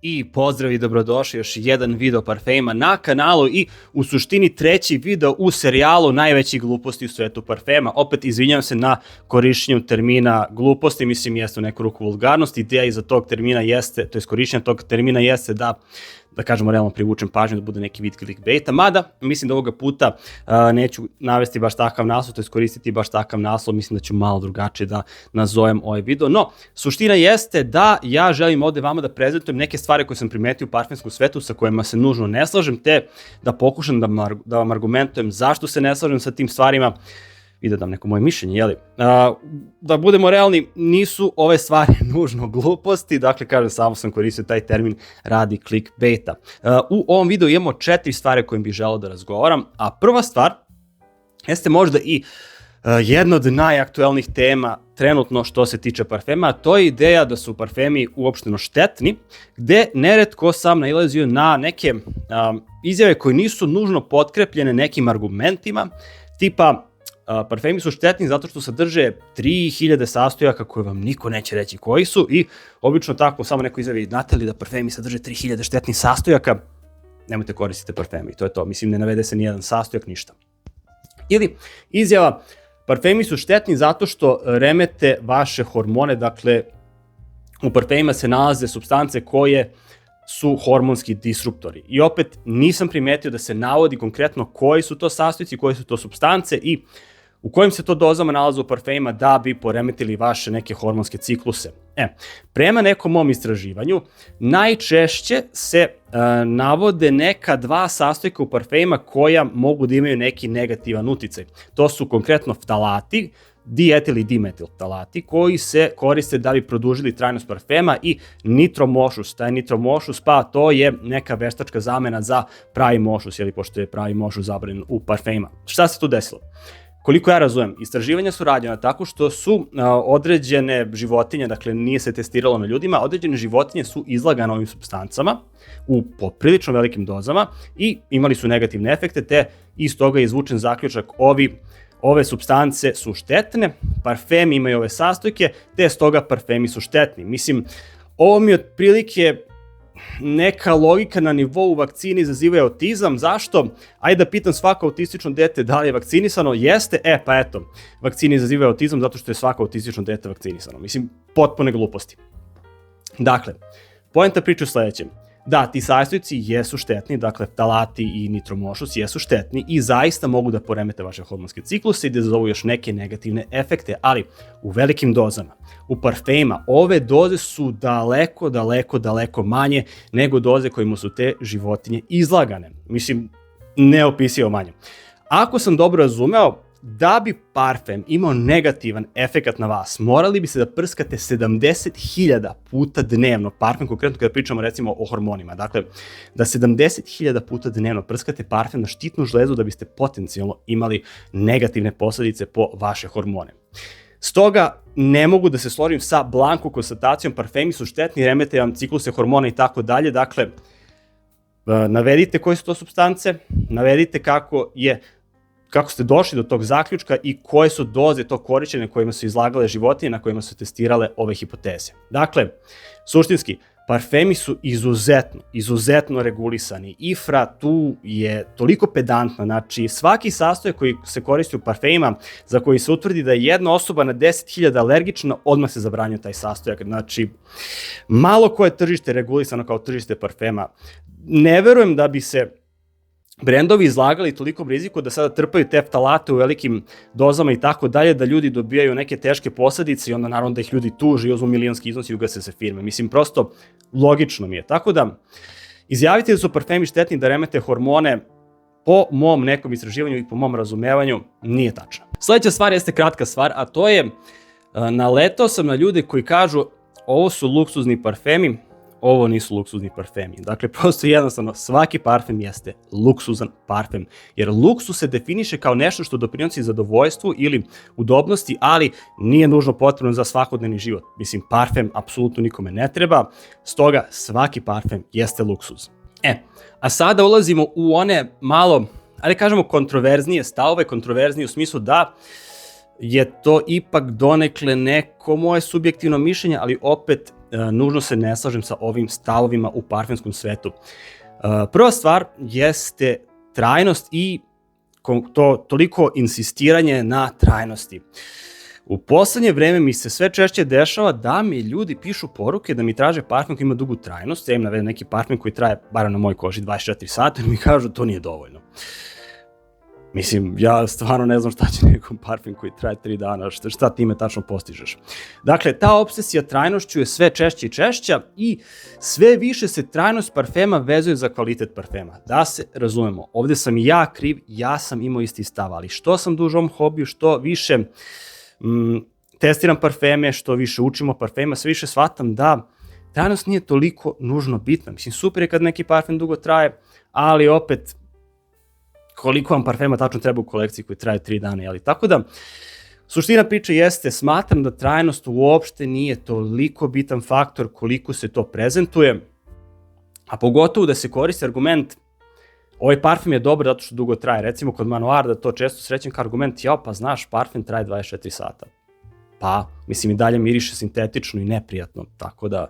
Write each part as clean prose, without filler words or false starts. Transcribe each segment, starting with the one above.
I pozdrav i dobrodošli još jedan video parfema na kanalu i u suštini treći video u serijalu najvećih gluposti u svetu parfema. Opet izvinjam se na korišćenju termina gluposti, mislim jeste u neku ruku vulgarnosti. Ideja iza tog termina jeste, to je korišćenja tog termina jeste da kažemo realno privučem pažnju, da bude neki vid clickbaita, mada mislim da ovoga puta neću navesti baš takav naslov, to je koristiti baš takav naslov, mislim da ću malo drugačije da nazovem ovaj video, no suština jeste da ja želim ovde vama da prezentujem neke stvari koje sam primetio u parfemskom svetu sa kojima se nužno ne slažem, te da pokušam da vam argumentujem zašto se ne slažem sa tim stvarima i da dam neko moje mišljenje, jeli? Da budemo realni, nisu ove stvari nužno gluposti, dakle, kažem, samo sam koristio taj termin radi clickbaita. U ovom videu imamo 4 stvari kojim bih želeo da razgovaram, a prva stvar jeste možda i jedna od najaktuelnijih tema trenutno što se tiče parfema, a to je ideja da su parfemi uopšteno štetni, gde neretko sam nailazio na neke izjave koje nisu nužno potkrepljene nekim argumentima, tipa parfemi su štetni zato što sadrže 3000 sastojaka koje vam niko neće reći koji su i obično tako samo neko izjavi, znate li da parfemi sadrže 3000 štetnih sastojaka, nemojte koristiti parfemi, to je to, mislim ne navede se nijedan sastojak, ništa. Ili izjava, parfemi su štetni zato što remete vaše hormone, dakle u parfemima se nalaze supstance koje su hormonski disruptori. I opet nisam primetio da se navodi konkretno koji su to sastojci, koje su to supstance i u kojim se to dozama nalaze u parfemima da bi poremetili vaše neke hormonske cikluse. Prema nekom mom istraživanju, najčešće se navode neka dva sastojka u parfemima koja mogu da imaju neki negativan uticaj. To su konkretno ftalati, dietil i dimetil ftalati, koji se koriste da bi produžili trajnost parfema i nitromošus. Taj nitromošus, pa to je neka veštačka zamena za pravi mošus, pošto je pravi mošus zabranjen u parfemima. Šta se tu desilo? Koliko ja razumem, istraživanja su rađena tako što su određene životinje, dakle nije se testiralo na ljudima, određene životinje su izlagane ovim supstancama u poprilično velikim dozama i imali su negativne efekte, te iz toga je izvučen zaključak ove supstance su štetne, parfemi imaju ove sastojke, te stoga parfemi su štetni. Mislim, ovo mi otprilike neka logika na nivou vakcine izazivaju autizam. Zašto? Ajde da pitam svako autistično dete da li je vakcinisano. Jeste, pa eto, vakcine izazivaju autizam zato što je svako autistično dete vakcinisano. Mislim, potpune gluposti. Dakle, poenta priče u sledećem. Da, ti sastojci jesu štetni, dakle ftalati i nitromošus jesu štetni i zaista mogu da poremete vaše hormonske cikluse i da izazovu još neke negativne efekte, ali u velikim dozama. U parfemima ove doze su daleko manje nego doze kojima su te životinje izlagane. Mislim, neopisivo manje. Ako sam dobro razumeo, da bi parfem imao negativan efekat na vas, morali bi se da prskate 70.000 puta dnevno, parfem konkretno kada pričamo recimo o hormonima, dakle da 70.000 puta dnevno prskate parfem na štitnu žlezu da biste potencijalno imali negativne posledice po vaše hormone. Stoga ne mogu da se složim sa blanko konstatacijom parfemi su štetni, remete vam cikluse hormona i tako dalje, dakle navedite koje su to supstance, navedite kako ste došli do tog zaključka i koje su doze tog korišćenja kojima su izlagale životinje na kojima su testirale ove hipoteze. Dakle, suštinski, parfemi su izuzetno regulisani. IFRA tu je toliko pedantna, znači svaki sastojak koji se koristi u parfemima za koji se utvrdi da je jedna osoba na 10.000 alergična, odmah se zabranjuje taj sastojak. Znači, malo koje tržište regulisano kao tržište parfema. Ne verujem da bi se brendovi izlagali tolikom riziku da sada trpaju te ftalate u velikim dozama i tako dalje, da ljudi dobijaju neke teške posledice i onda naravno da ih ljudi tuže i uzmu milionski iznos i ugase se firme. Mislim, prosto logično mi je. Tako da, izjaviti da su parfemi štetni da remete hormone, po mom nekom istraživanju i po mom razumevanju, nije tačno. Sledeća stvar jeste kratka stvar, a to je, naletao sam na ljude koji kažu ovo su luksuzni parfemi, ovo nisu luksuzni parfemi. Dakle, prosto jednostavno, svaki parfem jeste luksuzan parfem, jer luksus se definiše kao nešto što doprinosi zadovoljstvu ili udobnosti, ali nije nužno potrebno za svakodnevni život. Mislim, parfem apsolutno nikome ne treba, stoga svaki parfem jeste luksuz. A sada ulazimo u one malo, ali kažemo kontroverznije stavove, kontroverznije u smislu da je to ipak donekle neko moje subjektivno mišljenje, ali opet nužno se ne slažem sa ovim stavovima u parfemskom svetu. Prva stvar jeste trajnost i toliko insistiranje na trajnosti. U poslednje vreme mi se sve češće dešava da mi ljudi pišu poruke da mi traže parfem koji ima dugu trajnost. Ja im navedem neki parfem koji traje, barem na mojoj koži, 24 sata i mi kažu to nije dovoljno. Mislim, ja stvarno ne znam šta će nekom parfem koji traje 3 dana, šta time tačno postižeš. Dakle, ta obsesija trajnošću je sve češća i češća i sve više se trajnost parfema vezuje za kvalitet parfema. Da se razumemo, ovde sam i ja kriv, ja sam imao isti stav, ali što sam duže u ovom hobiju, što više testiram parfeme, što više učimo parfema, sve više shvatam da trajnost nije toliko nužno bitna. Mislim, super je kad neki parfem dugo traje, ali opet koliko vam parfema tačno treba u kolekciji koji traje 3 dana, jeli? Tako da, suština priče jeste, smatram da trajnost uopšte nije toliko bitan faktor koliko se to prezentuje, a pogotovo da se koristi argument ovaj parfem je dobar zato što dugo traje. Recimo kod Manoir to često srećem kao argument, pa znaš, parfem traje 24 sata. Pa, mislim i dalje miriše sintetično i neprijatno, tako da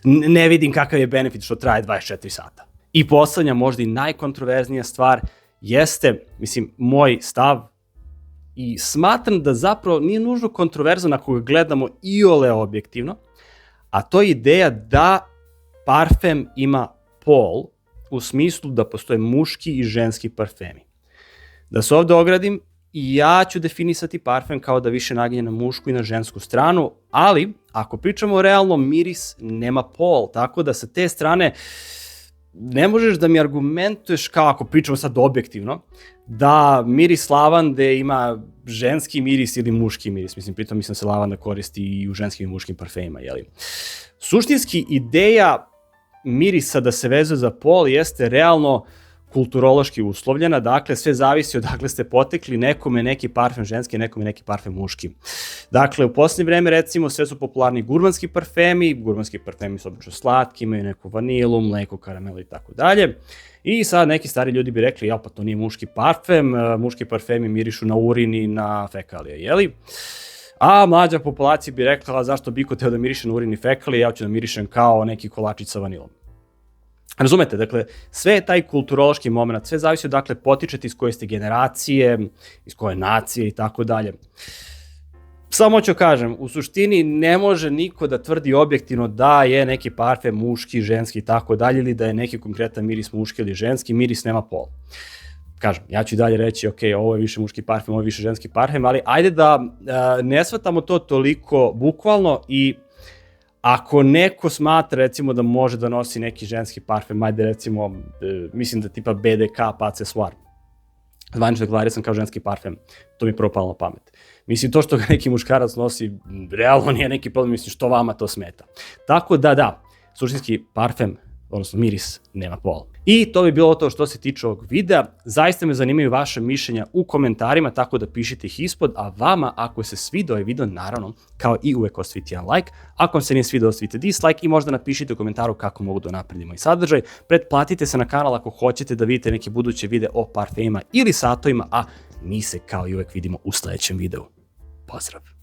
ne vidim kakav je benefit što traje 24 sata. I poslednja, možda i najkontroverznija stvar, jeste, mislim, moj stav i smatram da zapravo nije nužno kontroverzan ako ga gledamo iole objektivno, a to je ideja da parfem ima pol u smislu da postoje muški i ženski parfemi. Da se ovde ogradim, ja ću definisati parfem kao da više naginje na mušku i na žensku stranu, ali ako pričamo realno, miris nema pol, tako da sa te strane ne možeš da mi argumentuješ kao ako pričamo sad objektivno, da miris lavande ima ženski miris ili muški miris. Mislim da se lavanda koristi i u ženskim i muškim parfemima, jeli? Suštinski ideja mirisa da se vezuje za pol jeste realno kulturološki uslovljena, dakle sve zavisi odakle ste potekli, nekome neki parfem ženski, nekome neki parfem muški. Dakle, u posljednje vreme recimo sve su popularni gurmanski parfemi su obično slatki, imaju neku vanilu, mleko, karamelu i tako dalje. I sad neki stari ljudi bi rekli, pa to nije muški parfemi mirišu na urin i na fekalije, jeli? A mlađa populacija bi rekla, zašto biko teo da miriše na urin i fekalije, ja ću da mirišem kao neki kolačić sa vanilom. Razumete, dakle, sve je taj kulturološki moment, sve zavisi odakle potičete iz koje ste generacije, iz koje nacije i tako dalje. Samo ću kažem, u suštini ne može niko da tvrdi objektivno da je neki parfem muški, ženski i tako dalje, ili da je neki konkretan miris muški ili ženski, miris nema pol. Kažem, ja ću i dalje reći, ok, ovo je više muški parfem, ovo je više ženski parfem, ali ajde da ne shvatamo to toliko bukvalno i ako neko smatra, recimo, da može da nosi neki ženski parfem, ajde recimo, mislim da tipa BDK, Pas Accessoire, zvanično deklarisan kao ženski parfem, to mi prvo palo na pamet. Mislim, to što ga neki muškarac nosi, realno nije neki problem, mislim, što vama to smeta. Tako da, suštinski parfem, odnosno miris, nema pol. I to bi bilo to što se tiče ovog videa. Zaista me zanimaju vaše mišljenja u komentarima, tako da pišite ih ispod, a vama, ako se svidio ovaj video, naravno, kao i uvek ostavite jedan like, ako vam se nije svidio, ostavite dislike i možda napišite u komentaru kako mogu da napredimo i sadržaj. Pretplatite se na kanal ako hoćete da vidite neke buduće videe o parfemima ili satovima, a mi se kao i uvek vidimo u sledećem videu. Pozdrav!